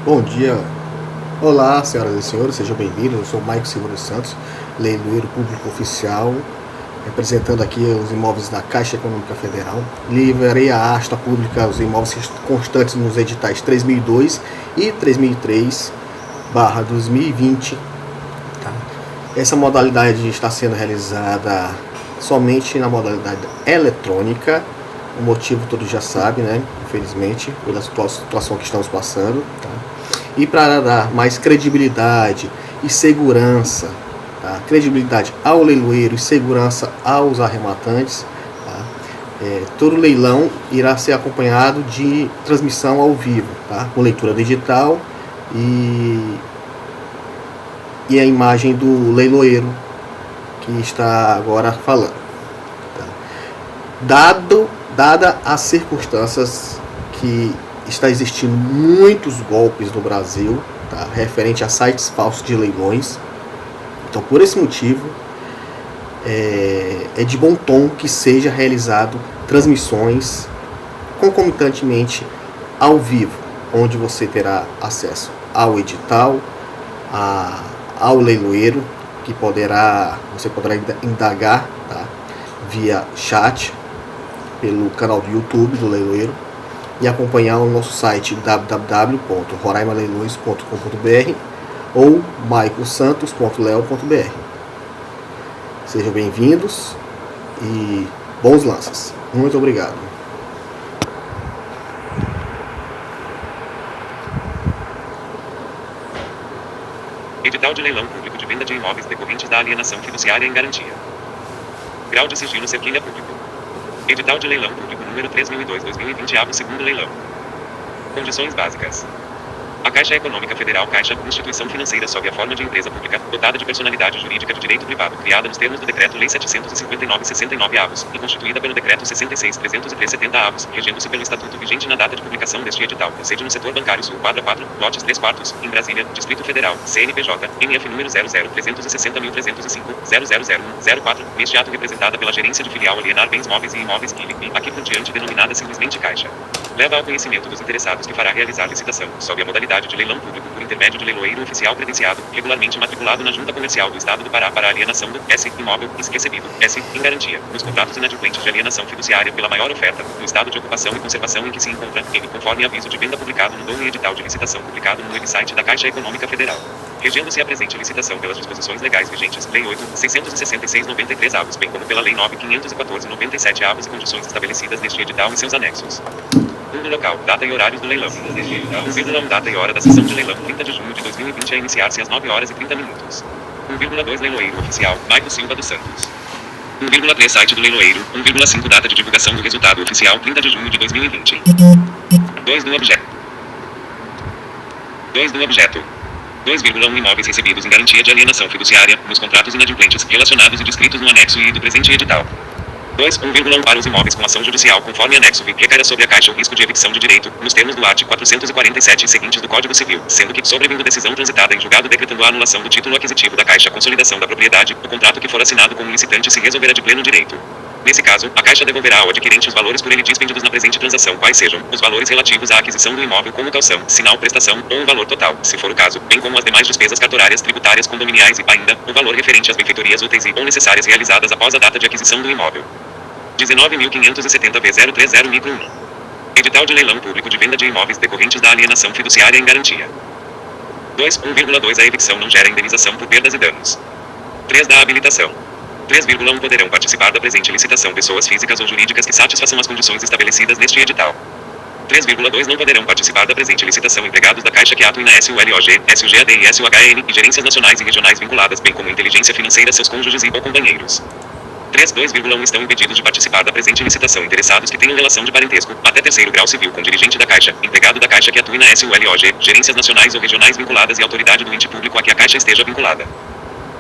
Bom dia, olá senhoras e senhores, sejam bem-vindos. Eu sou Maico Silva dos Santos, leiloeiro público oficial, representando aqui os imóveis da Caixa Econômica Federal. Livrarei a asta pública os imóveis constantes nos editais 3002 e 3003/2020. Tá? Essa modalidade está sendo realizada somente na modalidade eletrônica. O motivo todos já sabem, né? Infelizmente, pela situação que estamos passando. Tá? E para dar mais credibilidade e segurança, tá? Credibilidade ao leiloeiro e segurança aos arrematantes, tá? Todo leilão irá ser acompanhado de transmissão ao vivo, tá? Com leitura digital e a imagem do leiloeiro que está agora falando. Tá? Dada as circunstâncias que está existindo muitos golpes no Brasil, tá, referente a sites falsos de leilões, então por esse motivo é de bom tom que seja realizado transmissões concomitantemente ao vivo, onde você terá acesso ao edital, ao leiloeiro, que você poderá indagar, tá, via chat pelo canal do YouTube do leiloeiro e acompanhar o nosso site www.roraimaleiloes.com.br ou maicosantos.leo.br. Sejam bem-vindos e bons lances. Muito obrigado. Edital de leilão público de venda de imóveis decorrentes da alienação fiduciária em garantia. Grau de sigilo cerquilha público. Edital de leilão público número 3002/2020, segundo leilão. Condições básicas. A Caixa Econômica Federal Caixa, instituição financeira sob a forma de empresa pública, dotada de personalidade jurídica de direito privado, criada nos termos do Decreto-Lei 759/69 e constituída pelo Decreto 66/303/70, regendo-se pelo Estatuto vigente na data de publicação deste edital, com sede no setor bancário sul, quadra 4, lotes 3/4, em Brasília, Distrito Federal, CNPJ, NF número 00360000010004, neste ato representada pela gerência de filial Alienar Bens Móveis e Imóveis QILIP, aqui por diante denominada simplesmente Caixa. Leva ao conhecimento dos interessados que fará realizar licitação, sob a modalidade de leilão público por intermédio de leiloeiro oficial credenciado, regularmente matriculado na Junta Comercial do Estado do Pará para a alienação do S. imóvel recebido, S. em garantia, nos contratos inadimplentes de alienação fiduciária pela maior oferta, no estado de ocupação e conservação em que se encontra, ele conforme aviso de venda publicado no dono e edital de licitação publicado no website da Caixa Econômica Federal. Regendo-se a presente licitação pelas disposições legais vigentes, Lei 8.666/93, bem como pela Lei 9.514/97, e condições estabelecidas neste edital e seus anexos. 1. Local, data e horários do leilão. 1,1. Data e hora da sessão de leilão, 30 de junho de 2020, a iniciar-se às 9h30. 1,2. Leiloeiro oficial, Maico Silva dos Santos. 1,3. Site do leiloeiro. 1,5. Data de divulgação do resultado oficial, 30 de junho de 2020. 2 do objeto. 2,1. Imóveis recebidos em garantia de alienação fiduciária, nos contratos inadimplentes, relacionados e descritos no anexo I do presente edital. 2. 1,1. Para os imóveis com ação judicial conforme anexo V, recairá sobre a Caixa o risco de evicção de direito, nos termos do art. 447 e seguintes do Código Civil, sendo que, sobrevindo decisão transitada em julgado decretando a anulação do título aquisitivo da Caixa, consolidação da propriedade, o contrato que for assinado com o licitante se resolverá de pleno direito. Nesse caso, a Caixa devolverá ao adquirente os valores por ele dispendidos na presente transação, quais sejam os valores relativos à aquisição do imóvel como calção, sinal, prestação, ou um valor total, se for o caso, bem como as demais despesas cartorárias, tributárias, condominiais e, ainda, o valor referente às benfeitorias úteis e ou necessárias realizadas após a data de aquisição do imóvel. 19.570 micro 1. Edital de leilão público de venda de imóveis decorrentes da alienação fiduciária em garantia. 2. 1,2. A evicção não gera indenização por perdas e danos. 3. Da habilitação. 3,1. Poderão participar da presente licitação pessoas físicas ou jurídicas que satisfaçam as condições estabelecidas neste edital. 3,2. Não poderão participar da presente licitação empregados da Caixa que atuem na SULOG, SUGAD e SUHN e gerências nacionais e regionais vinculadas, bem como inteligência financeira, seus cônjuges e ou companheiros. 3.2,1. Estão impedidos de participar da presente licitação interessados que tenham relação de parentesco, até terceiro grau civil com dirigente da Caixa, empregado da Caixa que atue na SULOG, gerências nacionais ou regionais vinculadas e autoridade do ente público a que a Caixa esteja vinculada.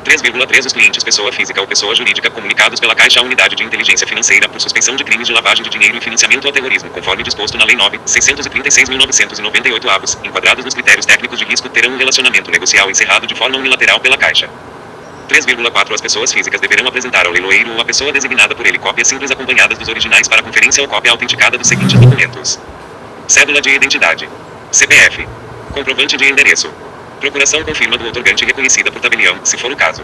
3,3. Os clientes pessoa física ou pessoa jurídica comunicados pela Caixa à unidade de inteligência financeira por suspeição de crimes de lavagem de dinheiro e financiamento ao terrorismo, conforme disposto na Lei 9.636.998, enquadrados nos critérios técnicos de risco, terão um relacionamento negocial encerrado de forma unilateral pela Caixa. 3,4. As pessoas físicas deverão apresentar ao leiloeiro ou à pessoa designada por ele cópias simples acompanhadas dos originais para conferência ou cópia autenticada dos seguintes documentos: cédula de identidade, CPF, Comprovante de endereço. Procuração com firma do outorgante reconhecida por tabelião, se for o caso.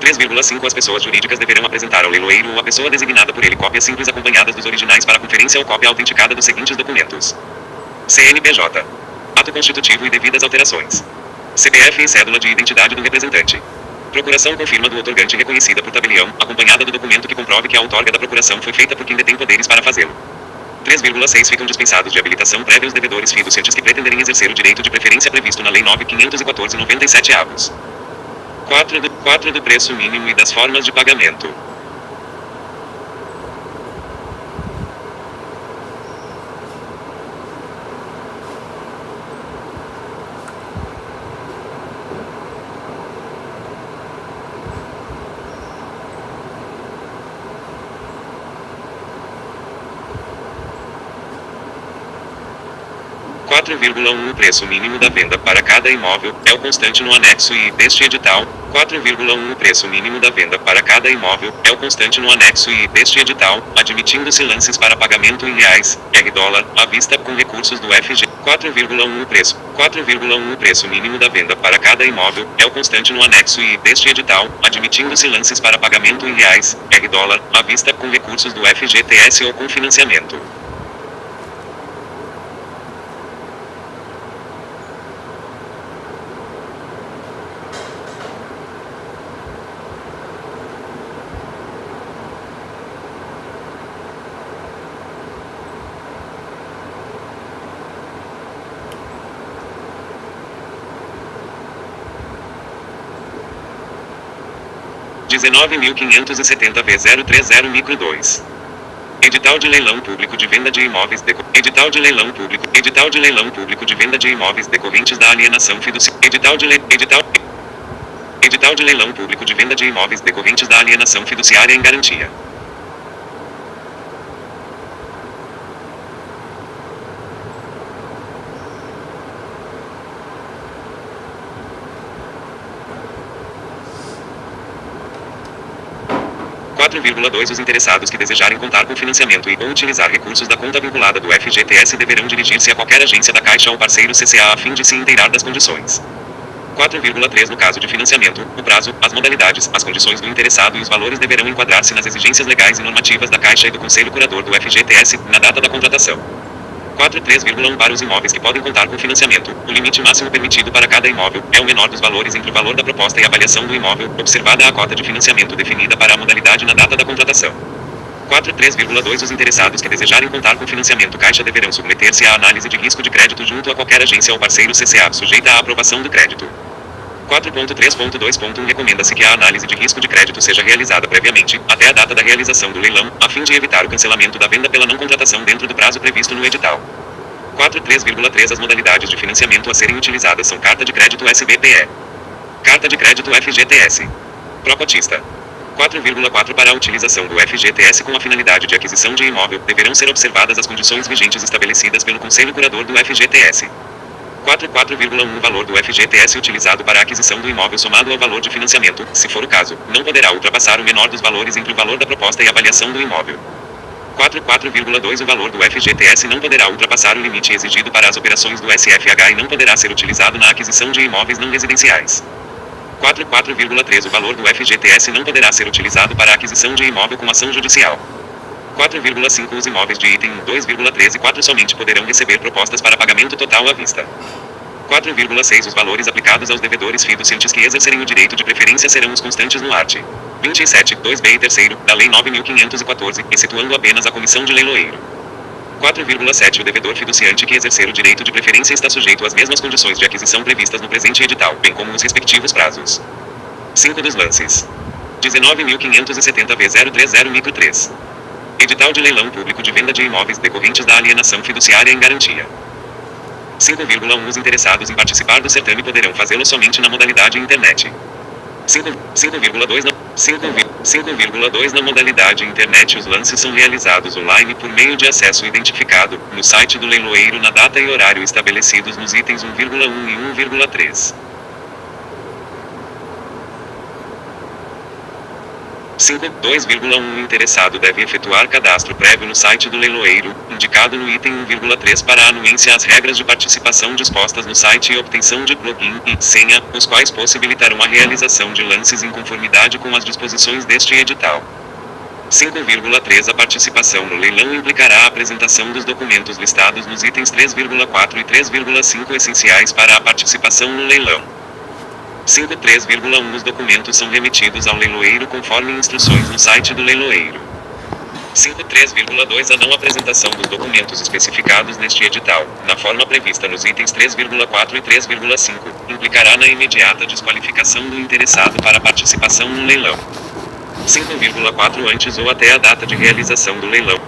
3,5 As pessoas jurídicas deverão apresentar ao leiloeiro ou à pessoa designada por ele cópias simples acompanhadas dos originais para conferência ou cópia autenticada dos seguintes documentos: CNPJ, ato constitutivo e devidas alterações, CPF e cédula de identidade do representante. Procuração com firma do outorgante reconhecida por tabelião, acompanhada do documento que comprove que a outorga da procuração foi feita por quem detém poderes para fazê-lo. 3,6 Ficam dispensados de habilitação prévia os devedores fiduciantes que pretenderem exercer o direito de preferência previsto na Lei 9.514/97 avos. 4 do preço mínimo e das formas de pagamento. O preço mínimo da venda para cada imóvel é o constante no anexo I deste edital. 4,1 O preço mínimo da venda para cada imóvel é o constante no anexo I deste edital, admitindo-se lances para pagamento em reais, dólar, à vista com recursos do FG. 4,1 O preço mínimo da venda para cada imóvel é o constante no anexo I deste edital, admitindo-se lances para pagamento em reais, dólar, à vista com recursos do FGTS ou com financiamento. (19.570V030 micro 2). Edital de leilão público de venda de imóveis Edital de leilão público de venda de imóveis decorrentes da alienação fiduciária. Edital de leilão público de venda de imóveis decorrentes da alienação fiduciária em garantia. Os interessados que desejarem contar com financiamento e ou utilizar recursos da conta vinculada do FGTS deverão dirigir-se a qualquer agência da Caixa ou parceiro CCA a fim de se inteirar das condições. 4,3 No caso de financiamento, o prazo, as modalidades, as condições do interessado e os valores deverão enquadrar-se nas exigências legais e normativas da Caixa e do Conselho Curador do FGTS, na data da contratação. 4,3 Para os imóveis que podem contar com financiamento, o limite máximo permitido para cada imóvel é o menor dos valores entre o valor da proposta e a avaliação do imóvel, observada a cota de financiamento definida para a modalidade na data da contratação. 4,3 Os interessados que desejarem contar com financiamento Caixa deverão submeter-se à análise de risco de crédito junto a qualquer agência ou parceiro CCA, sujeita à aprovação do crédito. 4.3.2.1 Recomenda-se que a análise de risco de crédito seja realizada previamente, até a data da realização do leilão, a fim de evitar o cancelamento da venda pela não contratação dentro do prazo previsto no edital. 4.3,3 As modalidades de financiamento a serem utilizadas são carta de crédito SBPE, carta de crédito FGTS, Procotista. 4,4 Para a utilização do FGTS com a finalidade de aquisição de imóvel, deverão ser observadas as condições vigentes estabelecidas pelo Conselho Curador do FGTS. 4,1 O valor do FGTS utilizado para a aquisição do imóvel somado ao valor de financiamento, se for o caso, não poderá ultrapassar o menor dos valores entre o valor da proposta e a avaliação do imóvel. 4,2 O valor do FGTS não poderá ultrapassar o limite exigido para as operações do SFH e não poderá ser utilizado na aquisição de imóveis não residenciais. 4,3 O valor do FGTS não poderá ser utilizado para a aquisição de imóvel com ação judicial. 4,5 Os imóveis de item 2,3 e 4 somente poderão receber propostas para pagamento total à vista. 4,6 Os valores aplicados aos devedores fiduciantes que exercerem o direito de preferência serão os constantes no art. 27, 2b e 3º, da Lei 9.514, excetuando apenas a comissão de leiloeiro. 4,7 O devedor fiduciante que exercer o direito de preferência está sujeito às mesmas condições de aquisição previstas no presente edital, bem como os respectivos prazos. 5 dos lances. 19.570V030 micro 3. Edital de leilão público de venda de imóveis decorrentes da alienação fiduciária em garantia. 5,1 Os interessados em participar do certame poderão fazê-lo somente na modalidade internet. 5,2 Na modalidade internet os lances são realizados online por meio de acesso identificado, no site do leiloeiro na data e horário estabelecidos nos itens 1,1 e 1,3. 5.2,1 O interessado deve efetuar cadastro prévio no site do leiloeiro, indicado no item 1,3 para a anuência às regras de participação dispostas no site e obtenção de login e senha, os quais possibilitarão a realização de lances em conformidade com as disposições deste edital. 5,3 A participação no leilão implicará a apresentação dos documentos listados nos itens 3,4 e 3,5 essenciais para a participação no leilão. 5.3,1 Os documentos são remetidos ao leiloeiro conforme instruções no site do leiloeiro. 5.3,2 A não apresentação dos documentos especificados neste edital, na forma prevista nos itens 3,4 e 3,5, implicará na imediata desqualificação do interessado para a participação no leilão. 5,4 Antes ou até a data de realização do leilão.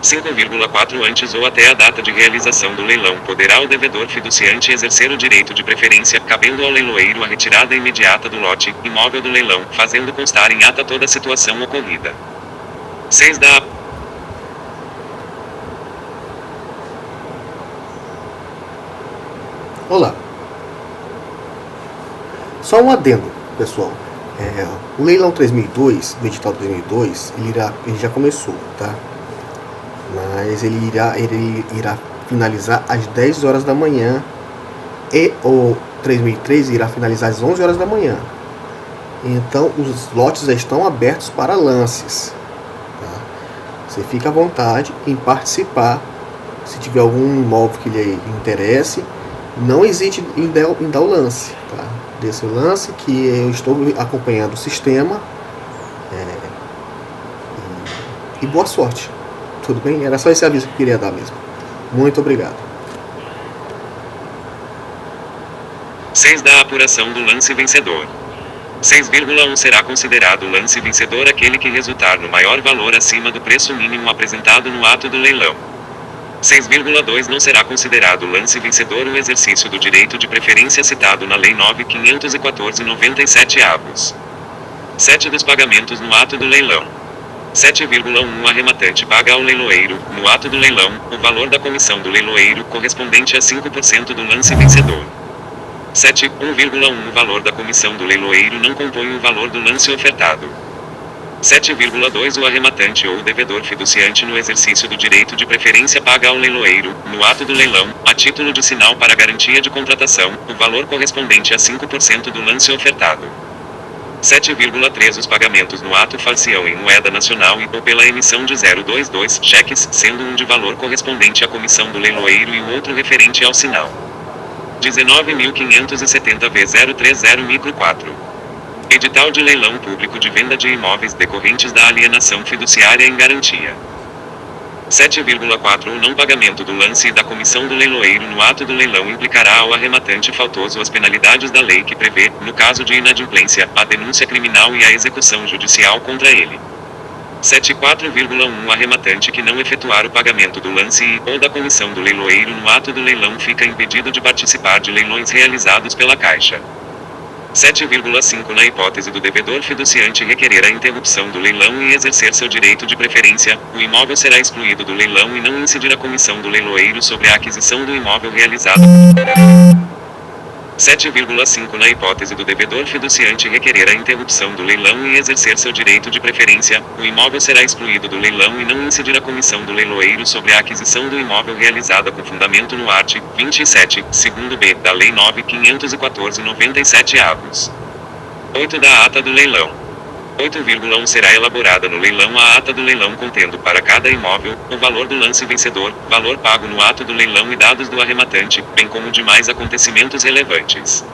5,4 Antes ou até a data de realização do leilão poderá o devedor fiduciante exercer o direito de preferência, cabendo ao leiloeiro a retirada imediata do lote, imóvel do leilão, fazendo constar em ata toda a situação ocorrida. 6 da Olá. Só um adendo, pessoal. O leilão 3002, do edital 3002, ele já começou, tá? Mas ele irá finalizar às 10 horas da manhã e o 3003 irá finalizar às 11 horas da manhã. Então os lotes já estão abertos para lances, tá? Você fica à vontade em participar. Se tiver algum imóvel que lhe interesse, não hesite em dar o lance, tá? Dê seu lance, que eu estou acompanhando o sistema, e boa sorte. Tudo bem? Era só esse aviso que eu queria dar mesmo. Muito obrigado. 6 da apuração do lance vencedor. 6,1 Será considerado lance vencedor aquele que resultar no maior valor acima do preço mínimo apresentado no ato do leilão. 6,2 Não será considerado lance vencedor o exercício do direito de preferência citado na Lei 9.514/97 avos. 7 Dos pagamentos no ato do leilão. 7,1 O arrematante paga ao leiloeiro, no ato do leilão, o valor da comissão do leiloeiro, correspondente a 5% do lance vencedor. 7,1 O valor da comissão do leiloeiro não compõe o valor do lance ofertado. 7,2 O arrematante ou o devedor fiduciante no exercício do direito de preferência paga ao leiloeiro, no ato do leilão, a título de sinal para garantia de contratação, o valor correspondente a 5% do lance ofertado. 7,3 Os pagamentos no ato far-se-ão em moeda nacional e ou pela emissão de 022 cheques, sendo um de valor correspondente à comissão do leiloeiro e o outro referente ao sinal. 19.570/030 micro 4. Edital de leilão público de venda de imóveis decorrentes da alienação fiduciária em garantia. 7,4 O não pagamento do lance e da comissão do leiloeiro no ato do leilão implicará ao arrematante faltoso as penalidades da lei que prevê, no caso de inadimplência, a denúncia criminal e a execução judicial contra ele. 7,4,1 O arrematante que não efetuar o pagamento do lance e ou da comissão do leiloeiro no ato do leilão fica impedido de participar de leilões realizados pela Caixa. 7,5 Na hipótese do devedor fiduciante requerer a interrupção do leilão e exercer seu direito de preferência, o imóvel será excluído do leilão e não incidir a comissão do leiloeiro sobre a aquisição do imóvel realizado. 7,5 Na hipótese do devedor fiduciante requerer a interrupção do leilão e exercer seu direito de preferência, o imóvel será excluído do leilão e não incidir a comissão do leiloeiro sobre a aquisição do imóvel realizada com fundamento no art. 27, segundo b, da Lei 9.514/97 avos. 8 Da ata do leilão. 8,1 Será elaborada no leilão a ata do leilão contendo para cada imóvel, o valor do lance vencedor, valor pago no ato do leilão e dados do arrematante, bem como demais acontecimentos relevantes.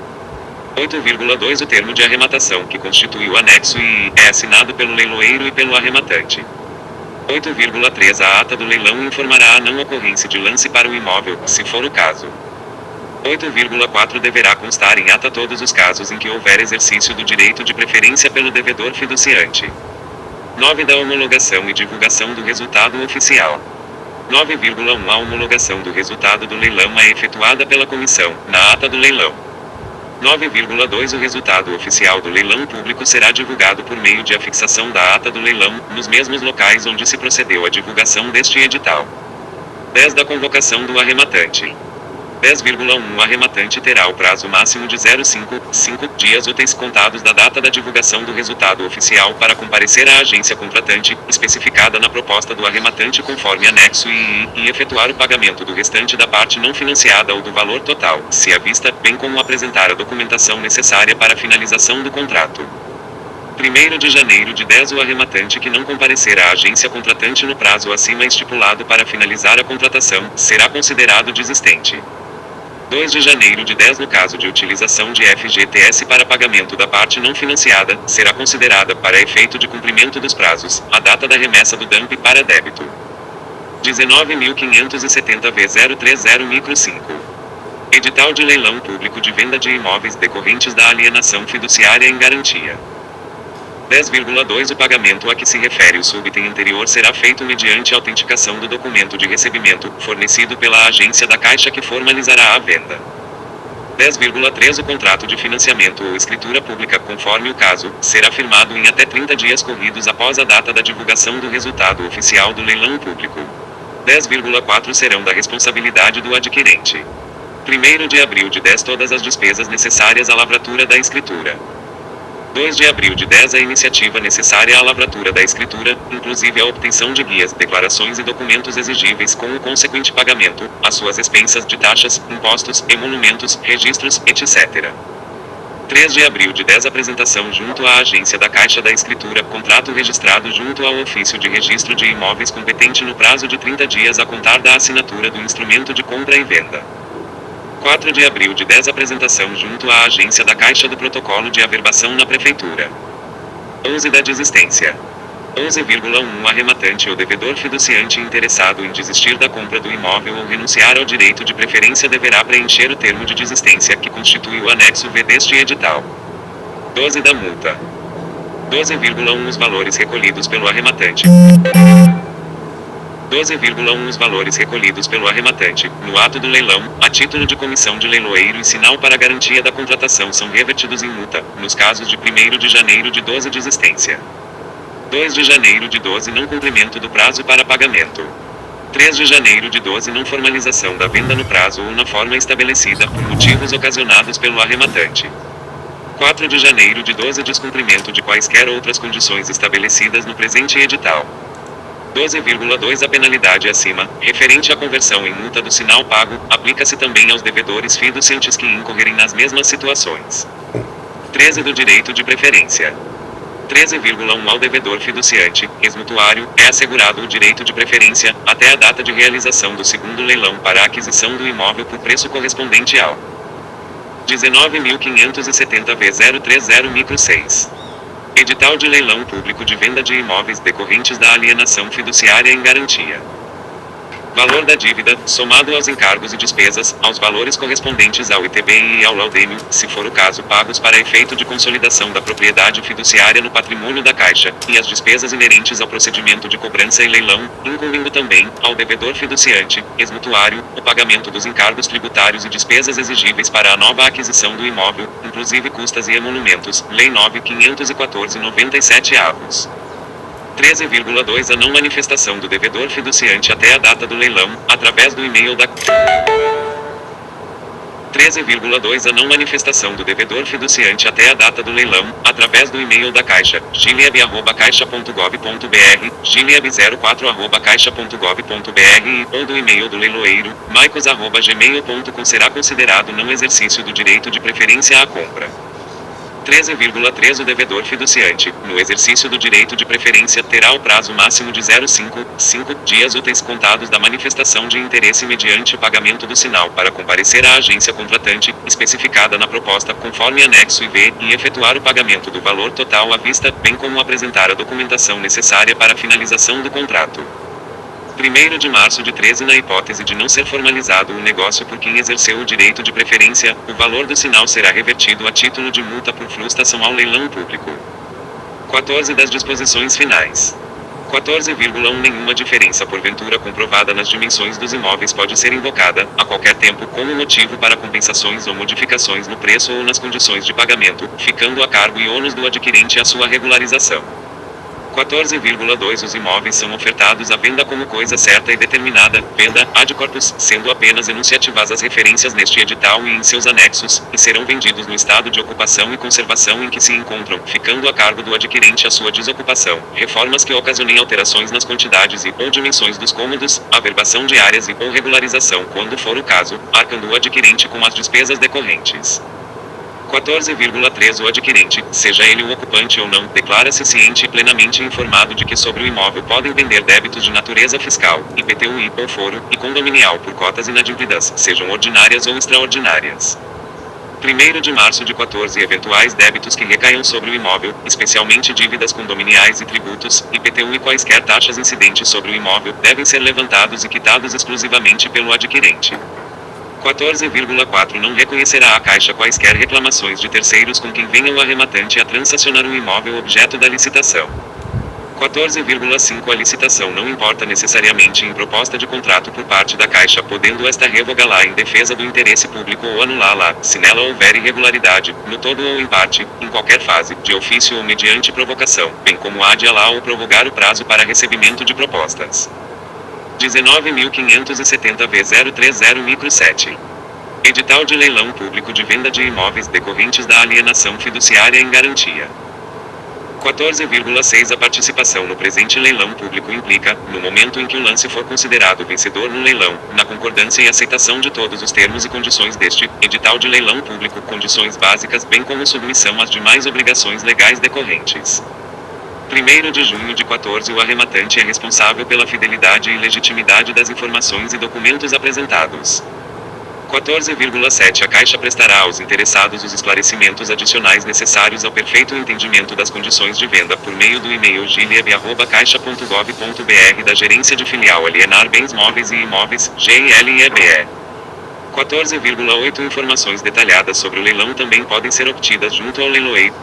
8,2 O termo de arrematação que constitui o anexo e é assinado pelo leiloeiro e pelo arrematante. 8,3 A ata do leilão informará a não ocorrência de lance para o imóvel, se for o caso. 8,4 Deverá constar em ata todos os casos em que houver exercício do direito de preferência pelo devedor fiduciante. 9 Da homologação e divulgação do resultado oficial. 9,1 A homologação do resultado do leilão é efetuada pela comissão, na ata do leilão. 9,2 O resultado oficial do leilão público será divulgado por meio de afixação da ata do leilão, nos mesmos locais onde se procedeu à divulgação deste edital. 10 Da convocação do arrematante. 10,1 O arrematante terá o prazo máximo de 0,5 dias úteis contados da data da divulgação do resultado oficial para comparecer à agência contratante, especificada na proposta do arrematante conforme anexo e efetuar o pagamento do restante da parte não financiada ou do valor total, se à vista, bem como apresentar a documentação necessária para a finalização do contrato. 1º de janeiro de 10 O arrematante que não comparecer à agência contratante no prazo acima estipulado para finalizar a contratação, será considerado desistente. 2 de janeiro de 10 No caso de utilização de FGTS para pagamento da parte não financiada, será considerada, para efeito de cumprimento dos prazos, a data da remessa do DAMP para débito. 19.570 v 030 micro 5. Edital de leilão público de venda de imóveis decorrentes da alienação fiduciária em garantia. 10,2 O pagamento a que se refere o subitem anterior será feito mediante autenticação do documento de recebimento, fornecido pela agência da Caixa que formalizará a venda. 10,3 O contrato de financiamento ou escritura pública, conforme o caso, será firmado em até 30 dias corridos após a data da divulgação do resultado oficial do leilão público. 10,4 Serão da responsabilidade do adquirente. 1º de abril de 10 Todas as despesas necessárias à lavratura da escritura. 2 de abril de 10 A iniciativa necessária à lavratura da escritura, inclusive a obtenção de guias, declarações e documentos exigíveis com o consequente pagamento, às suas expensas de taxas, impostos, emolumentos, registros, etc. 3 de abril de 10 Apresentação junto à agência da Caixa da escritura, contrato registrado junto ao ofício de registro de imóveis competente no prazo de 30 dias a contar da assinatura do instrumento de compra e venda. 4 de abril de 10 Apresentação junto à agência da Caixa do protocolo de averbação na Prefeitura. 11 Da desistência. 11,1 O arrematante ou devedor fiduciante interessado em desistir da compra do imóvel ou renunciar ao direito de preferência deverá preencher o termo de desistência que constitui o anexo V deste edital. 12 Da multa. 12,1 Os valores recolhidos pelo arrematante. 12,1 Os valores recolhidos pelo arrematante, no ato do leilão, a título de comissão de leiloeiro e sinal para garantia da contratação são revertidos em multa, nos casos de 1º de janeiro de 12 desistência. 2 de janeiro de 12 não cumprimento do prazo para pagamento. 3 de janeiro de 12 não formalização da venda no prazo ou na forma estabelecida por motivos ocasionados pelo arrematante. 4 de janeiro de 12 descumprimento de quaisquer outras condições estabelecidas no presente edital. 12,2 A penalidade acima, referente à conversão em multa do sinal pago, aplica-se também aos devedores fiduciantes que incorrerem nas mesmas situações. 13 Do direito de preferência. 13,1 Ao devedor fiduciante, ex-mutuário, é assegurado o direito de preferência, até a data de realização do segundo leilão para a aquisição do imóvel por preço correspondente ao 19.570 v 030 micro 6. Edital de leilão público de venda de imóveis decorrentes da alienação fiduciária em garantia. Valor da dívida, somado aos encargos e despesas, aos valores correspondentes ao ITBI e ao laudêmio, se for o caso pagos para efeito de consolidação da propriedade fiduciária no patrimônio da Caixa, e as despesas inerentes ao procedimento de cobrança e leilão, incumbindo também, ao devedor fiduciante, ex-mutuário, o pagamento dos encargos tributários e despesas exigíveis para a nova aquisição do imóvel, inclusive custas e emolumentos, Lei 9.514/97 avos. 13,2 A não manifestação do devedor fiduciante até a data do leilão, através do e-mail da 13,2 A não manifestação do devedor fiduciante até a data do leilão, através do e-mail da Caixa, gilieb@caixa.gov.br, gilieb04@caixa.gov.br ou do e-mail do leiloeiro, maicos@gmail.com será considerado não exercício do direito de preferência à compra. 13,3 O devedor fiduciante, no exercício do direito de preferência, terá o prazo máximo de 0,5 dias úteis contados da manifestação de interesse mediante o pagamento do sinal para comparecer à agência contratante, especificada na proposta conforme anexo IV, e efetuar o pagamento do valor total à vista, bem como apresentar a documentação necessária para a finalização do contrato. 1º de março de 13 Na hipótese de não ser formalizado o negócio por quem exerceu o direito de preferência, o valor do sinal será revertido a título de multa por frustração ao leilão público. 14 Das disposições finais. 14,1 Nenhuma diferença porventura comprovada nas dimensões dos imóveis pode ser invocada, a qualquer tempo, como motivo para compensações ou modificações no preço ou nas condições de pagamento, ficando a cargo e ônus do adquirente a sua regularização. 14,2 Os imóveis são ofertados à venda como coisa certa e determinada, venda, ad corpus, sendo apenas enunciativas as referências neste edital e em seus anexos, e serão vendidos no estado de ocupação e conservação em que se encontram, ficando a cargo do adquirente a sua desocupação, reformas que ocasionem alterações nas quantidades e ou dimensões dos cômodos, averbação de áreas e ou regularização quando for o caso, arcando o adquirente com as despesas decorrentes. 14,3 O adquirente, seja ele o ocupante ou não, declara-se ciente e plenamente informado de que sobre o imóvel podem pender débitos de natureza fiscal, IPTU ou foro, e condominial por cotas inadimplidas, sejam ordinárias ou extraordinárias. 1º de março de 14 Eventuais débitos que recaiam sobre o imóvel, especialmente dívidas condominiais e tributos, IPTU e quaisquer taxas incidentes sobre o imóvel, devem ser levantados e quitados exclusivamente pelo adquirente. 14,4 Não reconhecerá a Caixa quaisquer reclamações de terceiros com quem venha o arrematante a transacionar um imóvel objeto da licitação. 14,5 A licitação não importa necessariamente em proposta de contrato por parte da Caixa, podendo esta revogá-la em defesa do interesse público ou anulá-la, se nela houver irregularidade, no todo ou em parte, em qualquer fase, de ofício ou mediante provocação, bem como adiá-la ou prorrogar o prazo para recebimento de propostas. 19.570/030 micro 7. Edital de leilão público de venda de imóveis decorrentes da alienação fiduciária em garantia. 14,6 A participação no presente leilão público implica, no momento em que o lance for considerado vencedor no leilão, na concordância e aceitação de todos os termos e condições deste edital de leilão público, condições básicas bem como submissão às demais obrigações legais decorrentes. 1º de junho de 14 O arrematante é responsável pela fidelidade e legitimidade das informações e documentos apresentados. 14,7 A Caixa prestará aos interessados os esclarecimentos adicionais necessários ao perfeito entendimento das condições de venda por meio do e-mail gileb@caixa.gov.br da Gerência de Filial Alienar Bens Móveis e Imóveis, GILEBE. 14,8 Informações detalhadas sobre o leilão também podem ser obtidas junto ao leiloeiro.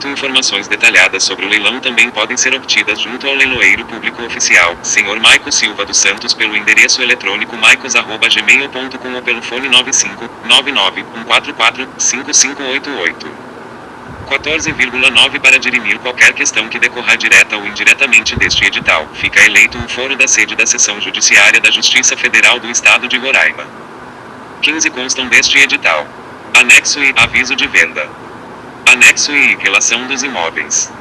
Informações detalhadas sobre o leilão também podem ser obtidas junto ao leiloeiro público oficial, Sr. Maico Silva dos Santos, pelo endereço eletrônico maicos@gmail.com ou pelo fone 95-99-144-5588. 14,9 Para dirimir qualquer questão que decorra direta ou indiretamente deste edital, fica eleito um foro da sede da Seção Judiciária da Justiça Federal do Estado de Roraima. 15 Constam deste edital: Anexo I Aviso de venda. Anexo I Relação dos imóveis.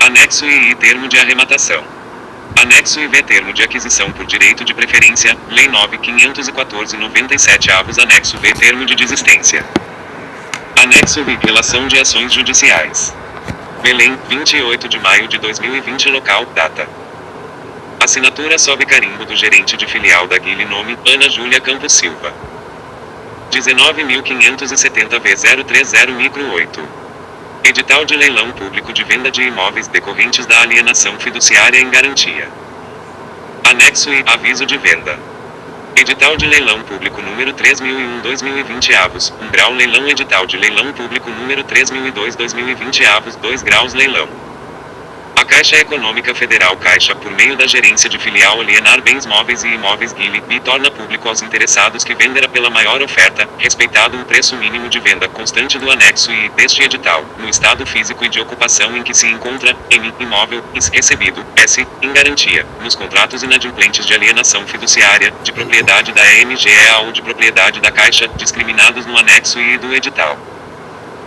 Anexo I Termo de arrematação. Anexo IV Termo de aquisição por direito de preferência, Lei 9.514/97 avos. Anexo V Termo de desistência. Anexo V Relação de ações judiciais. Belém, 28 de maio de 2020. Local, data. Assinatura sob carimbo do gerente de filial da Guile. Nome, Ana Júlia Campos Silva. 19.570/030 micro 8. Edital de leilão público de venda de imóveis decorrentes da alienação fiduciária em garantia. Anexo I Aviso de venda. Edital de leilão público número 3001/2020 avos, 1 grau leilão. Edital de leilão público número 3002/2020 avos, 2 graus leilão. A Caixa Econômica Federal Caixa, por meio da Gerência de Filial Alienar Bens Móveis e Imóveis Guile, torna público aos interessados que venderá pela maior oferta, respeitado o preço mínimo de venda constante do anexo I deste edital, no estado físico e de ocupação em que se encontra, M, imóvel, IS, recebido, S, em garantia, nos contratos inadimplentes de alienação fiduciária, de propriedade da EMGEA ou de propriedade da Caixa, discriminados no anexo I do edital.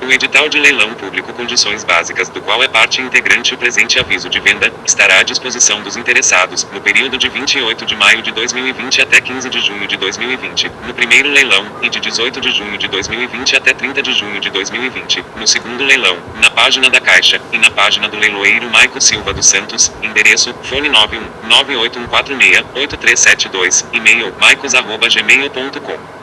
O edital de leilão público, condições básicas do qual é parte integrante o presente aviso de venda, estará à disposição dos interessados, no período de 28 de maio de 2020 até 15 de junho de 2020, no primeiro leilão, e de 18 de junho de 2020 até 30 de junho de 2020, no segundo leilão, na página da Caixa, e na página do leiloeiro Maico Silva dos Santos, endereço, fone 91-98146-8372, e-mail, maicos@gmail.com.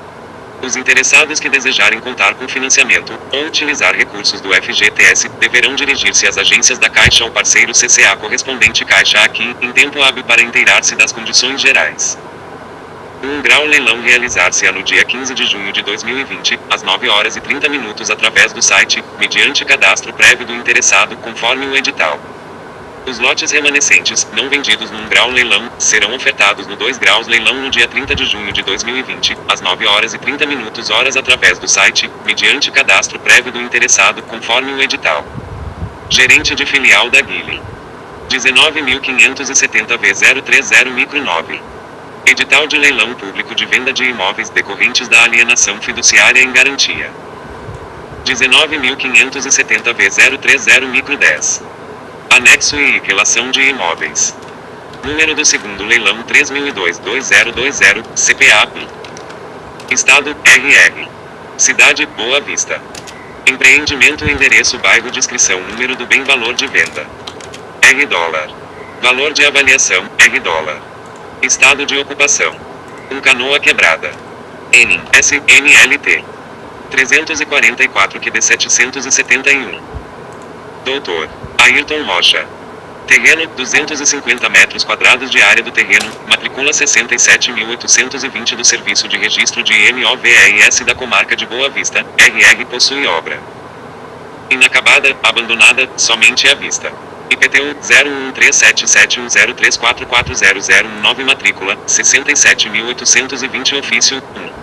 Os interessados que desejarem contar com financiamento, ou utilizar recursos do FGTS, deverão dirigir-se às agências da Caixa ou parceiro CCA correspondente Caixa aqui, em tempo hábil para inteirar-se das condições gerais. O grau leilão realizar-se-á no dia 15 de junho de 2020, às 9 horas e 30 minutos através do site, mediante cadastro prévio do interessado, conforme o edital. Os lotes remanescentes, não vendidos no 1 grau leilão, serão ofertados no 2 graus leilão no dia 30 de junho de 2020, às 9 horas e 30 minutos horas através do site, mediante cadastro prévio do interessado, conforme o edital. Gerente de filial da Guile. 19.570V030 micro 9. Edital de leilão público de venda de imóveis decorrentes da alienação fiduciária em garantia. 19.570V030 micro 10. Anexo e relação de imóveis. Número do segundo leilão 3002-2020, CPA. Estado, RR. Cidade, Boa Vista. Empreendimento, endereço, bairro, descrição, número do bem, valor de venda. R dólar. Valor de avaliação, R dólar. Estado de ocupação. Canoa Quebrada. N, S, NLT. 344 QD 771. Doutor Ayrton Rocha. Terreno, 250 metros quadrados de área do terreno, matrícula 67.820 do Serviço de Registro de IMOVES da Comarca de Boa Vista, RR possui obra inacabada, abandonada, somente à vista. IPTU 01377103440019 matrícula 67.820 ofício 1.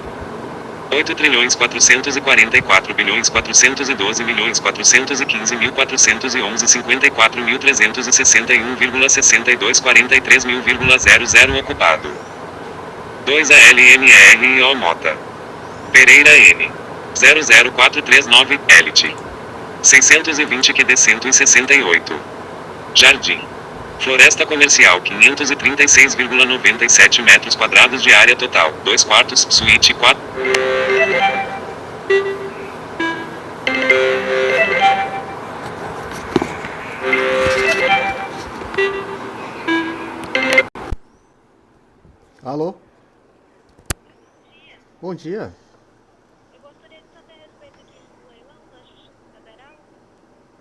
8.442.411.415.461.361,6243.000 ocupado. 2 ALMRIO Mota. Pereira N. 00439, Elite. 620 QD 168. Jardim. Floresta comercial 536,97 metros quadrados de área total, 2 quartos, suíte 4. Alô? Bom dia. Eu gostaria de saber a respeito aqui do leilão da Justiça Federal.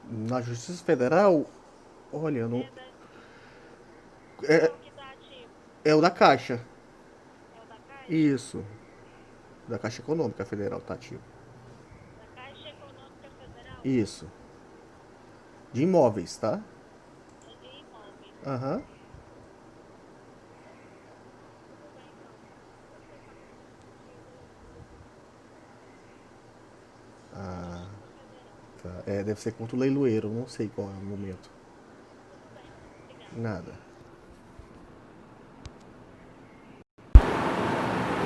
Na Justiça Federal? Olha, não. Qual que tá ativo? É o da Caixa. É o da Caixa? Isso. Da Caixa Econômica Federal, tá ativo. Da Caixa Econômica Federal? Isso. De imóveis, tá? É de imóveis. Aham. Tudo bem, então. Ah, tá. Deve ser contra o leiloeiro, não sei qual é o momento. Tudo bem. Obrigada. Nada.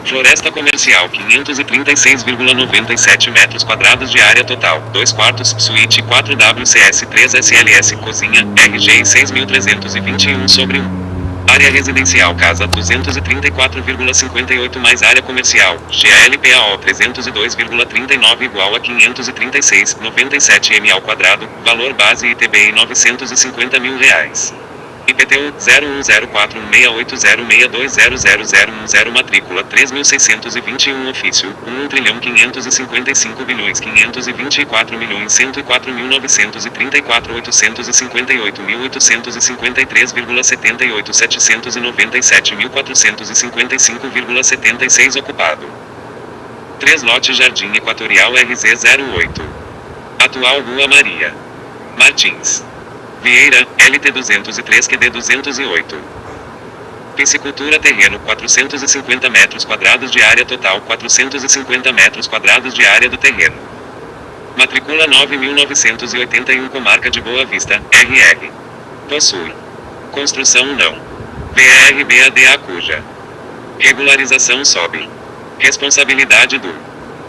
Floresta comercial 536,97 metros quadrados de área total, 2 quartos, suíte 4 WCS 3 SLS cozinha, RG 6.321 sobre 1. Área residencial casa 234,58 mais área comercial, GALPAO 302,39 igual a 536,97 m ao quadrado, valor base ITBI R$950 mil. IPTU 01041680620010 matrícula 3.621 ofício 1.351.554.153,154.953,797.455,76 ocupado. 3 lote Jardim Equatorial RZ08. Atual Rua Maria Martins Vieira, LT 203 QD 208. Piscicultura terreno 450 metros quadrados de área total 450 metros quadrados de área do terreno. Matrícula 9.981 Comarca de Boa Vista, RR. Possui. Construção não. VRBADA cuja. Regularização sobe. Responsabilidade do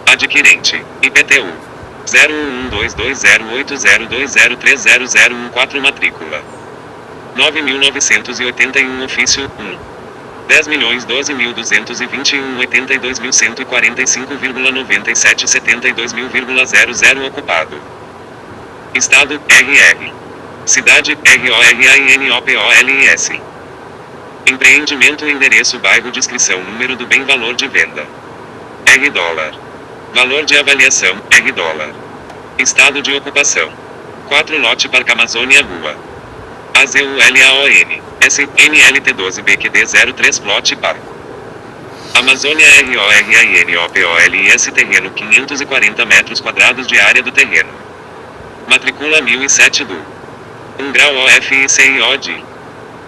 adquirente, IPTU 01122080203014 matrícula 9.981 ofício 1. 10.212.221.82.145,9772.000 ocupado. Estado, RR. Cidade, RORAINOPOLIS. Empreendimento, endereço, bairro, descrição, número do bem, valor de venda. R dólar. Valor de avaliação, R dólar. Estado de ocupação. 4 lote Parque Amazônia Rua. AZULAON. SNLT 12BQD03 Plot Parque. Amazônia RORAINOPOLIS terreno 540 metros quadrados de área do terreno. Matrícula 1007 do 1 grau OFICIOD.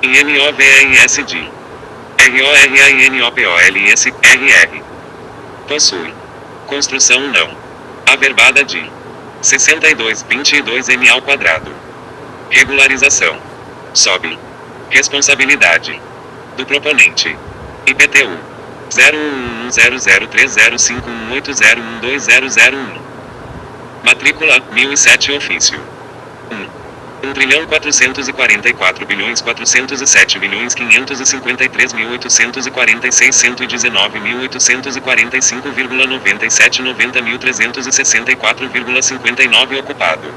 INOVEISD. RORAINOPOLIS RR. Possui. Construção não. Averbada de 62,22 m ao quadrado. Regularização. Sob. Responsabilidade do proponente. IPTU 01100305180120001. Matrícula 1007 ofício 1.444.407.553.845,97,90.364,59 ocupado.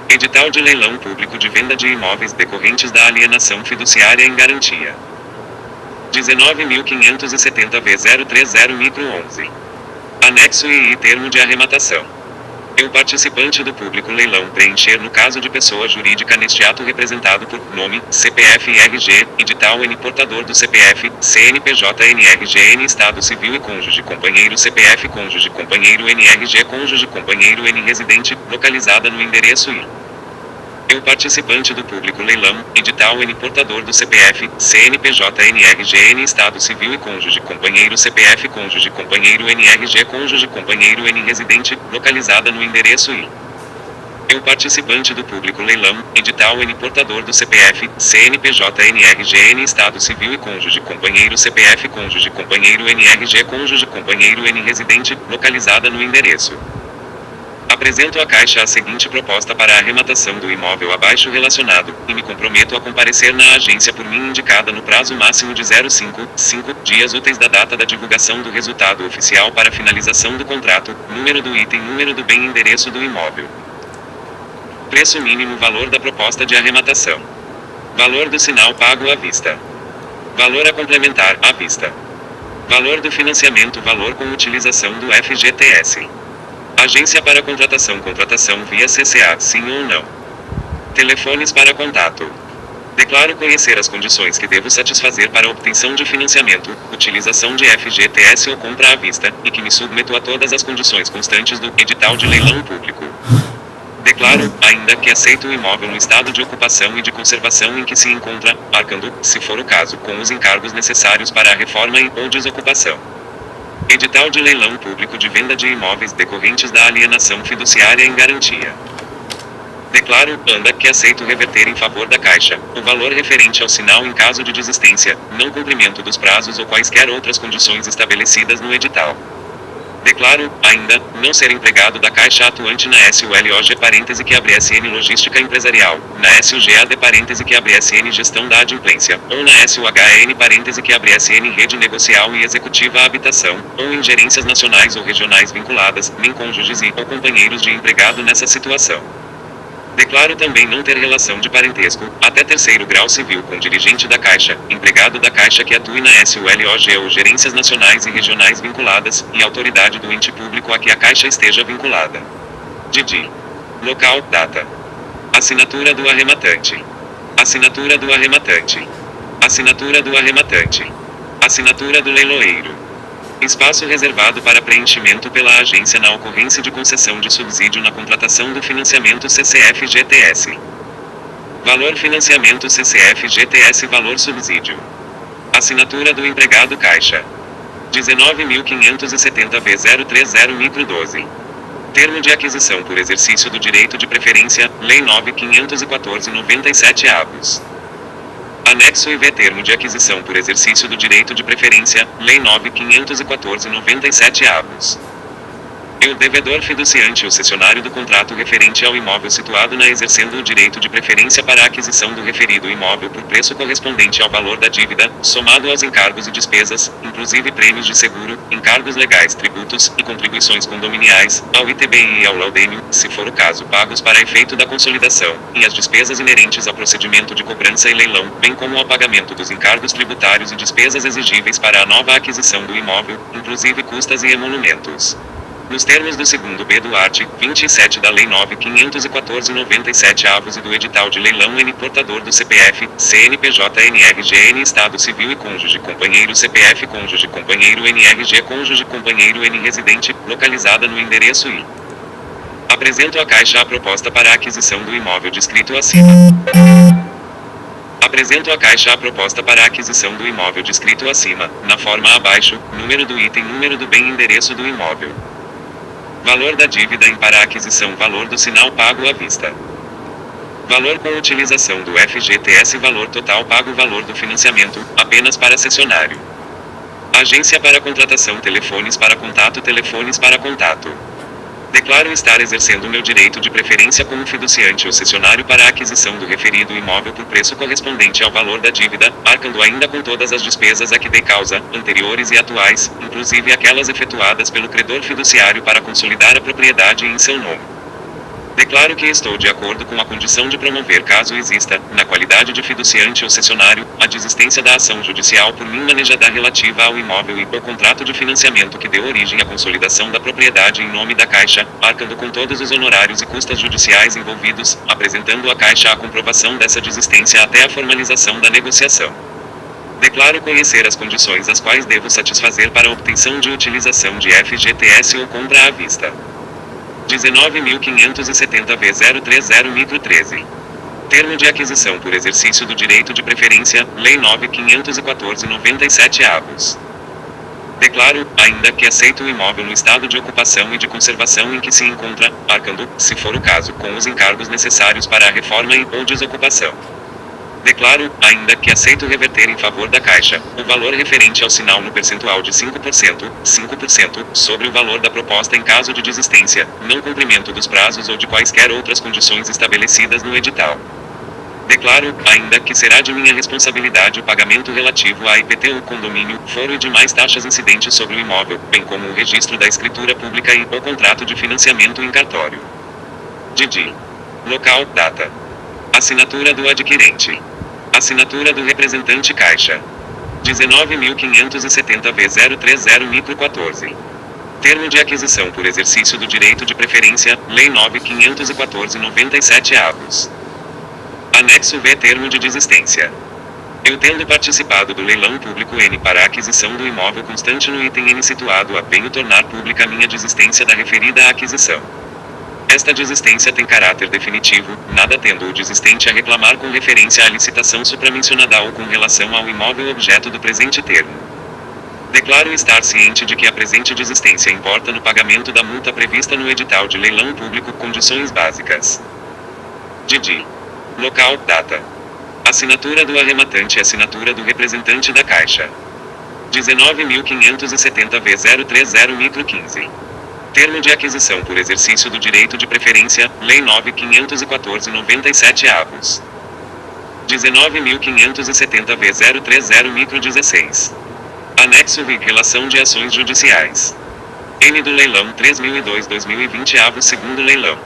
Edital de leilão público de venda de imóveis decorrentes da alienação fiduciária em garantia. 19.570 V030 micro 11. Anexo e termo de arrematação. O participante do público leilão preencher no caso de pessoa jurídica neste ato representado por nome, CPF e RG, edital N portador do CPF, CNPJ NRG N Estado Civil e cônjuge companheiro CPF cônjuge companheiro NRG cônjuge companheiro N residente, localizada no endereço I. O participante do público leilão, edital N portador do CPF, CNPJ NRG N Estado Civil e cônjuge companheiro CPF cônjuge companheiro NRG cônjuge companheiro N residente, localizada no endereço I. O participante do público leilão, edital N portador do CPF, CNPJ NRG N Estado Civil e cônjuge companheiro CPF cônjuge companheiro NRG cônjuge companheiro N residente, localizada no endereço. Apresento à Caixa a seguinte proposta para a arrematação do imóvel abaixo relacionado, e me comprometo a comparecer na agência por mim indicada no prazo máximo de 5 dias úteis da data da divulgação do resultado oficial para finalização do contrato, número do item, número do bem, endereço do imóvel. Preço mínimo, valor da proposta de arrematação. Valor do sinal pago à vista. Valor a complementar, à vista. Valor do financiamento, valor com utilização do FGTS. Agência para contratação via CCA, sim ou não. Telefones para contato. Declaro conhecer as condições que devo satisfazer para obtenção de financiamento, utilização de FGTS ou compra à vista, e que me submeto a todas as condições constantes do edital de leilão público. Declaro, ainda, que aceito o imóvel no estado de ocupação e de conservação em que se encontra, arcando, se for o caso, com os encargos necessários para a reforma ou desocupação. Edital de leilão público de venda de imóveis decorrentes da alienação fiduciária em garantia. Declaro, anda, que aceito reverter em favor da Caixa, o valor referente ao sinal em caso de desistência, não cumprimento dos prazos ou quaisquer outras condições estabelecidas no edital. Declaro, ainda, não ser empregado da Caixa atuante na SULOG parêntese que abre SN Logística Empresarial, na SUGAD parêntese que abre SN Gestão da Adimplência, ou na SUHN parêntese que abre SN Rede Negocial e Executiva Habitação, ou em gerências nacionais ou regionais vinculadas, nem cônjuges e ou companheiros de empregado nessa situação. Declaro também não ter relação de parentesco, até terceiro grau civil com dirigente da Caixa, empregado da Caixa que atue na SULOG ou gerências nacionais e regionais vinculadas, e autoridade do ente público a que a Caixa esteja vinculada. Didi. Local, data. Assinatura do arrematante. Assinatura do arrematante. Assinatura do arrematante. Assinatura do leiloeiro. Espaço reservado para preenchimento pela agência na ocorrência de concessão de subsídio na contratação do financiamento CCF-GTS. Valor financiamento CCF-GTS valor subsídio. Assinatura do empregado Caixa. 19.570 V030 micro 12. Termo de aquisição por exercício do direito de preferência, Lei 9.514/97 avos. Anexo IV termo de aquisição por exercício do direito de preferência, Lei 9.514/97 avos. E o devedor fiduciante ou cessionário do contrato referente ao imóvel situado na exercendo o direito de preferência para a aquisição do referido imóvel por preço correspondente ao valor da dívida, somado aos encargos e despesas, inclusive prêmios de seguro, encargos legais, tributos e contribuições condominiais, ao ITBI e ao laudêmio, se for o caso, pagos para efeito da consolidação, e as despesas inerentes ao procedimento de cobrança e leilão, bem como ao pagamento dos encargos tributários e despesas exigíveis para a nova aquisição do imóvel, inclusive custas e emolumentos. nos termos do segundo B do art. 27 da Lei 9.514/97 e do edital de leilão N portador do CPF, CNPJ NRG N Estado Civil e cônjuge companheiro CPF cônjuge companheiro NRG cônjuge companheiro N residente, localizada no endereço I. Apresento à Caixa a proposta para a aquisição do imóvel descrito acima. Apresento à Caixa a proposta para a aquisição do imóvel descrito acima, na forma abaixo, número do item, número do bem, endereço do imóvel. Valor da dívida em para aquisição, valor do sinal pago à vista. Valor com utilização do FGTS, valor total pago, valor do financiamento, apenas para cessionário. Agência para contratação, telefones para contato, telefones para contato. Declaro estar exercendo meu direito de preferência como fiduciante ou cessionário para a aquisição do referido imóvel por preço correspondente ao valor da dívida, arcando ainda com todas as despesas a que dei causa, anteriores e atuais, inclusive aquelas efetuadas pelo credor fiduciário para consolidar a propriedade em seu nome. Declaro que estou de acordo com a condição de promover, caso exista, na qualidade de fiduciante ou cessionário, a desistência da ação judicial por mim manejada relativa ao imóvel e ao contrato de financiamento que deu origem à consolidação da propriedade em nome da Caixa, arcando com todos os honorários e custas judiciais envolvidos, apresentando à Caixa a comprovação dessa desistência até a formalização da negociação. Declaro conhecer as condições às quais devo satisfazer para a obtenção de utilização de FGTS ou compra à vista. 19.570/030 micro 13. Termo de aquisição por exercício do direito de preferência, Lei 9.514/97 avos. Declaro, ainda que aceito o imóvel no estado de ocupação e de conservação em que se encontra, arcando, se for o caso, com os encargos necessários para a reforma ou desocupação. Declaro, ainda que aceito reverter em favor da Caixa, o valor referente ao sinal no percentual de 5%, sobre o valor da proposta em caso de desistência, não cumprimento dos prazos ou de quaisquer outras condições estabelecidas no edital. Declaro, ainda que será de minha responsabilidade o pagamento relativo à IPTU, condomínio, foro e demais taxas incidentes sobre o imóvel, bem como o registro da escritura pública e o contrato de financiamento em cartório. Didi. Local, data. Assinatura do adquirente. Assinatura do representante Caixa. 19.570/030 micro 14. Termo de aquisição por exercício do direito de preferência, Lei 9.514/97 avos. Anexo V. Termo de desistência. Eu tendo participado do leilão público N para a aquisição do imóvel constante no item N situado a, venho tornar pública minha desistência da referida aquisição. Esta desistência tem caráter definitivo, nada tendo o desistente a reclamar com referência à licitação supramencionada ou com relação ao imóvel objeto do presente termo. Declaro estar ciente de que a presente desistência importa no pagamento da multa prevista no edital de leilão público, condições básicas. Didi. Local, data. Assinatura do arrematante e assinatura do representante da Caixa. 19.570/030 micro 15. Termo de aquisição por exercício do direito de preferência, Lei 9.514/97 avos. 19.570/030 micro 16. Anexo V. Relação de ações judiciais. N do leilão 3002/2020 avos segundo leilão.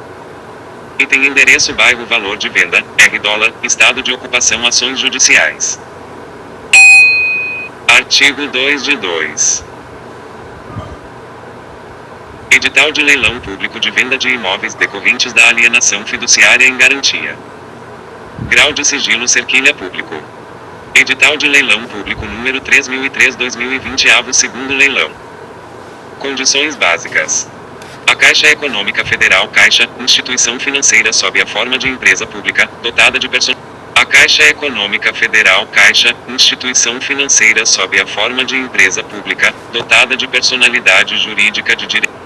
Item endereço bairro valor de venda, R dólar, estado de ocupação ações judiciais. Artigo 2 de 2. Edital de leilão público de venda de imóveis decorrentes da alienação fiduciária em garantia. Grau de sigilo cerquilha público. Edital de leilão público número 3003/2020 avos segundo leilão. Condições básicas. A Caixa Econômica Federal Caixa, instituição financeira sob a forma de empresa pública, dotada de A Caixa Econômica Federal Caixa, instituição financeira sob a forma de empresa pública, dotada de personalidade jurídica de direito.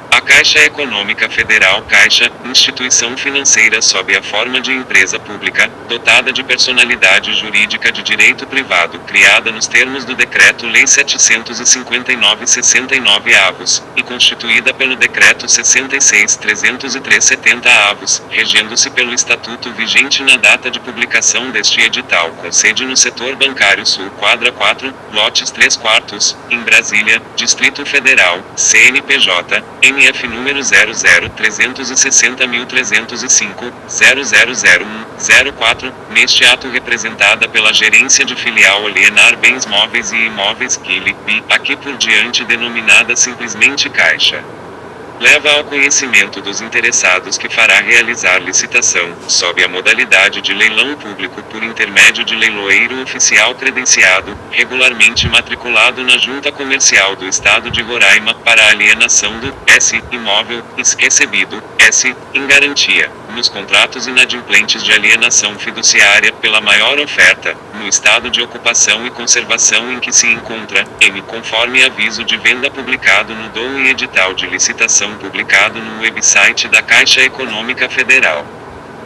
A Caixa Econômica Federal Caixa, instituição financeira sob a forma de empresa pública, dotada de personalidade jurídica de direito privado, criada nos termos do Decreto-Lei 759/69 avos, e constituída pelo Decreto 66.303/70 avos, regendo-se pelo Estatuto vigente na data de publicação deste edital, com sede no setor bancário sul, quadra 4, lotes 3/4, em Brasília, Distrito Federal, CNPJ, NF número 00.360.305.0001.04, neste ato representada pela Gerência de Filial Alienar Bens Móveis e Imóveis Quili, aqui por diante denominada simplesmente Caixa. leva ao conhecimento dos interessados que fará realizar licitação, sob a modalidade de leilão público por intermédio de leiloeiro oficial credenciado, regularmente matriculado na Junta Comercial do Estado de Roraima, para a alienação do S. imóvel, recebido, S. em garantia, nos contratos inadimplentes de alienação fiduciária, pela maior oferta, no estado de ocupação e conservação em que se encontra, M. conforme aviso de venda publicado no dom e edital de licitação publicado no website da Caixa Econômica Federal.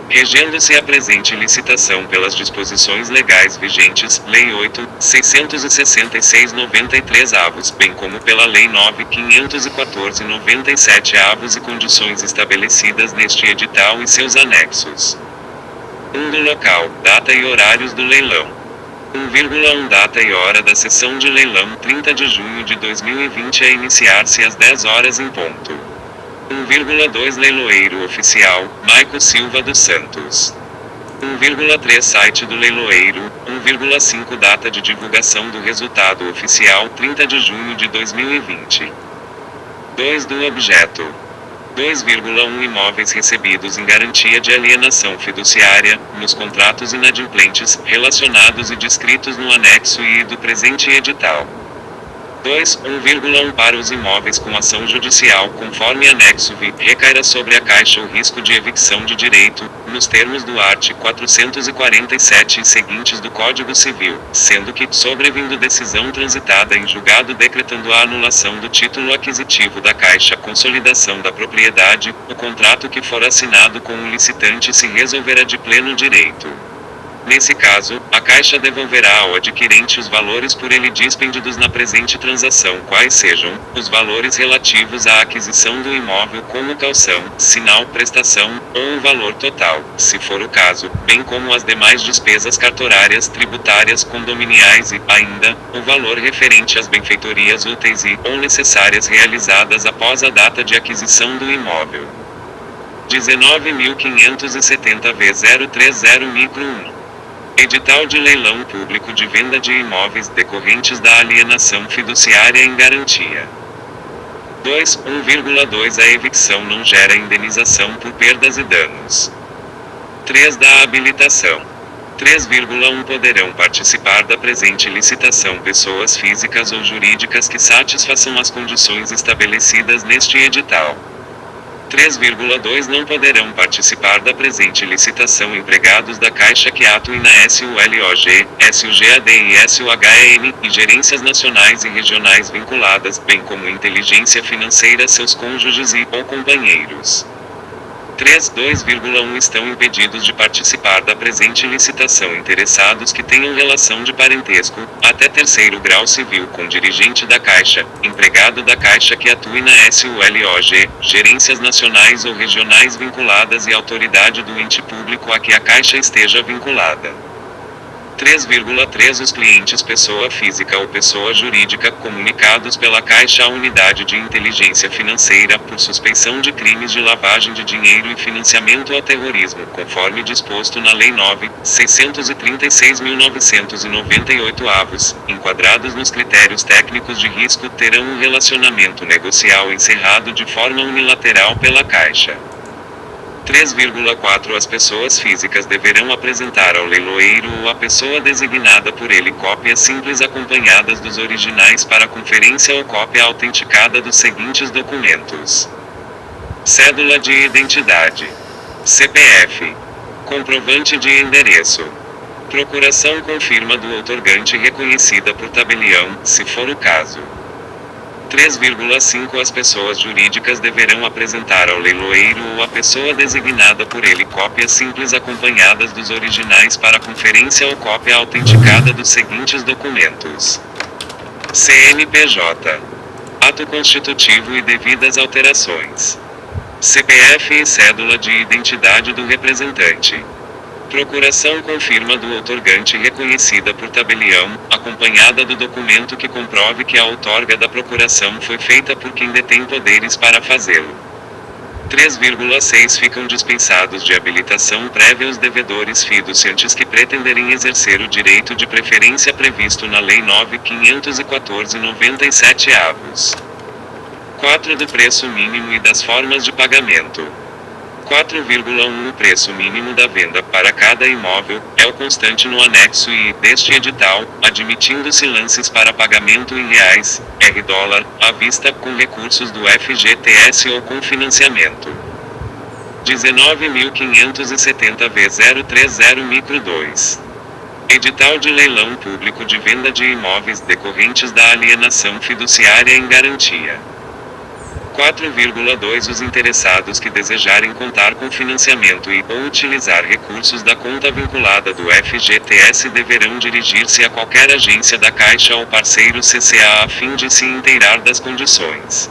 Regendo-se a presente licitação pelas disposições legais vigentes, Lei 8.666/93 bem como pela Lei 9.514/97 e condições estabelecidas neste edital e seus anexos. 1. Do local, data e horários do leilão. 1,1 Data e hora da sessão de leilão 30 de junho de 2020 a iniciar-se às 10 horas em ponto. 1,2 Leiloeiro oficial, Maico Silva dos Santos. 1,3 Site do leiloeiro. 1,5 Data de divulgação do resultado oficial 30 de junho de 2020. 2 Do objeto. 2,1 Imóveis recebidos em garantia de alienação fiduciária, nos contratos inadimplentes, relacionados e descritos no anexo I do presente edital. 2. 1,1 Para os imóveis com ação judicial conforme anexo V, recairá sobre a Caixa o risco de evicção de direito, nos termos do art. 447 e seguintes do Código Civil, sendo que, sobrevindo decisão transitada em julgado decretando a anulação do título aquisitivo da Caixa, consolidação da propriedade, o contrato que for assinado com o licitante se resolverá de pleno direito. Nesse caso, a Caixa devolverá ao adquirente os valores por ele dispendidos na presente transação, quais sejam os valores relativos à aquisição do imóvel como caução, sinal, prestação, ou o valor total, se for o caso, bem como as demais despesas cartorárias, tributárias, condominiais e, ainda, o valor referente às benfeitorias úteis e, ou necessárias realizadas após a data de aquisição do imóvel. 19.570/030 micro 1. Edital de leilão público de venda de imóveis decorrentes da alienação fiduciária em garantia. 2. 1,2 A evicção não gera indenização por perdas e danos. 3. Da habilitação. 3,1 Poderão participar da presente licitação pessoas físicas ou jurídicas que satisfaçam as condições estabelecidas neste edital. 3,2 Não poderão participar da presente licitação empregados da Caixa que atuem na SULOG, SUGAD e SUHN, e gerências nacionais e regionais vinculadas, bem como inteligência financeira seus cônjuges e, ou companheiros. 3,2,1 Estão impedidos de participar da presente licitação interessados que tenham relação de parentesco, até terceiro grau civil com dirigente da Caixa, empregado da Caixa que atue na SULOG, gerências nacionais ou regionais vinculadas e autoridade do ente público a que a Caixa esteja vinculada. 3,3 Os clientes pessoa física ou pessoa jurídica comunicados pela Caixa à Unidade de Inteligência Financeira por suspeição de crimes de lavagem de dinheiro e financiamento ao terrorismo, conforme disposto na Lei 9.636.998 enquadrados nos critérios técnicos de risco, terão um relacionamento negocial encerrado de forma unilateral pela Caixa. 3,4 As pessoas físicas deverão apresentar ao leiloeiro ou à pessoa designada por ele cópias simples acompanhadas dos originais para conferência ou cópia autenticada dos seguintes documentos: cédula de identidade, CPF, comprovante de endereço, procuração com firma do outorgante reconhecida por tabelião, se for o caso. 3,5 As pessoas jurídicas deverão apresentar ao leiloeiro ou à pessoa designada por ele cópias simples acompanhadas dos originais para conferência ou cópia autenticada dos seguintes documentos: CNPJ, ato constitutivo e devidas alterações, CPF e cédula de identidade do representante. Procuração com firma do outorgante reconhecida por tabelião, acompanhada do documento que comprove que a outorga da procuração foi feita por quem detém poderes para fazê-lo. 3,6 Ficam dispensados de habilitação prévia os devedores fiduciantes que pretenderem exercer o direito de preferência previsto na Lei 9.514/97 avos. 4 do preço mínimo e das formas de pagamento. 4,1 O preço mínimo da venda para cada imóvel é o constante no anexo I deste edital, admitindo-se lances para pagamento em reais, R$ à vista com recursos do FGTS ou com financiamento. 19.570 v 030 micro 2. Edital de leilão público de venda de imóveis decorrentes da alienação fiduciária em garantia. 4,2 Os interessados que desejarem contar com financiamento e ou utilizar recursos da conta vinculada do FGTS deverão dirigir-se a qualquer agência da Caixa ou parceiro CCA a fim de se inteirar das condições.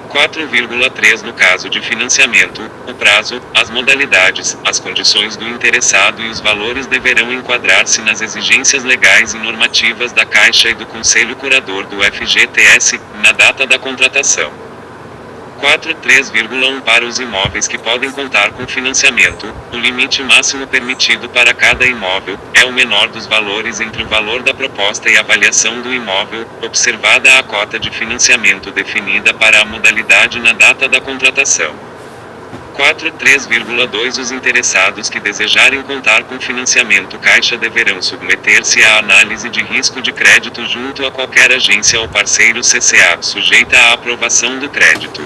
4,3 No caso de financiamento, o prazo, as modalidades, as condições do interessado e os valores deverão enquadrar-se nas exigências legais e normativas da Caixa e do Conselho Curador do FGTS, na data da contratação. 4,3,1 Para os imóveis que podem contar com financiamento, o limite máximo permitido para cada imóvel é o menor dos valores entre o valor da proposta e avaliação do imóvel, observada a cota de financiamento definida para a modalidade na data da contratação. 4,3,2 Os interessados que desejarem contar com financiamento Caixa deverão submeter-se à análise de risco de crédito junto a qualquer agência ou parceiro CCA, sujeita à aprovação do crédito.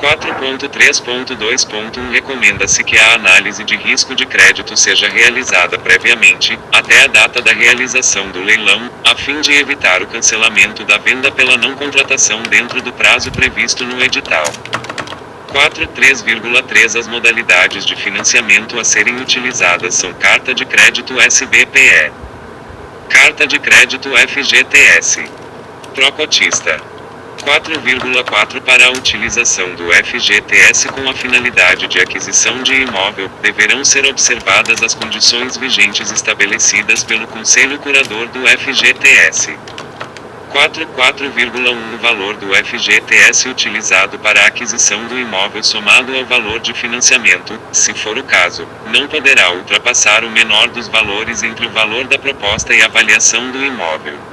4.3.2.1 Recomenda-se que a análise de risco de crédito seja realizada previamente, até a data da realização do leilão, a fim de evitar o cancelamento da venda pela não contratação dentro do prazo previsto no edital. 4.3,3 As modalidades de financiamento a serem utilizadas são Carta de Crédito SBPE, Carta de Crédito FGTS, Procotista. 4,4 Para a utilização do FGTS com a finalidade de aquisição de imóvel, deverão ser observadas as condições vigentes estabelecidas pelo Conselho Curador do FGTS. 4,1 O valor do FGTS utilizado para a aquisição do imóvel somado ao valor de financiamento, se for o caso, não poderá ultrapassar o menor dos valores entre o valor da proposta e a avaliação do imóvel.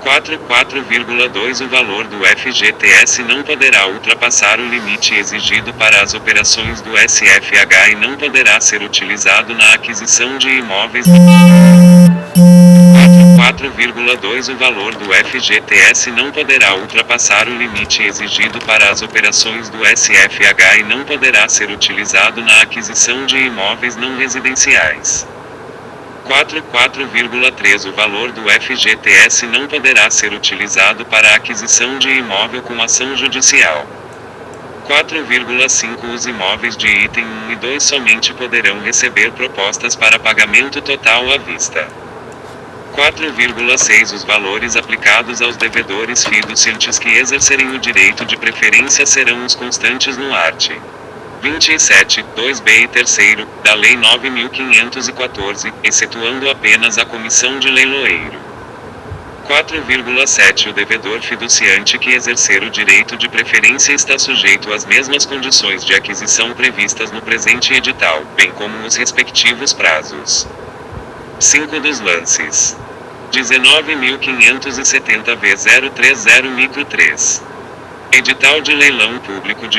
4,2 O valor do FGTS não poderá ultrapassar o limite exigido para as operações do SFH e não poderá ser utilizado na aquisição de imóveis. 4,2 O valor do FGTS não poderá ultrapassar o limite exigido para as operações do SFH e não poderá ser utilizado na aquisição de imóveis não residenciais. 4,3 O valor do FGTS não poderá ser utilizado para a aquisição de imóvel com ação judicial. 4,5 Os imóveis de item 1 e 2 somente poderão receber propostas para pagamento total à vista. 4,6 Os valores aplicados aos devedores fiduciantes que exercerem o direito de preferência serão os constantes no art. 27, 2b e 3º, da Lei 9.514, excetuando apenas a comissão de leiloeiro. 4,7 O devedor fiduciante que exercer o direito de preferência está sujeito às mesmas condições de aquisição previstas no presente edital, bem como os respectivos prazos. 5 dos lances. 19.570 v 030 micro 3. Edital de leilão público de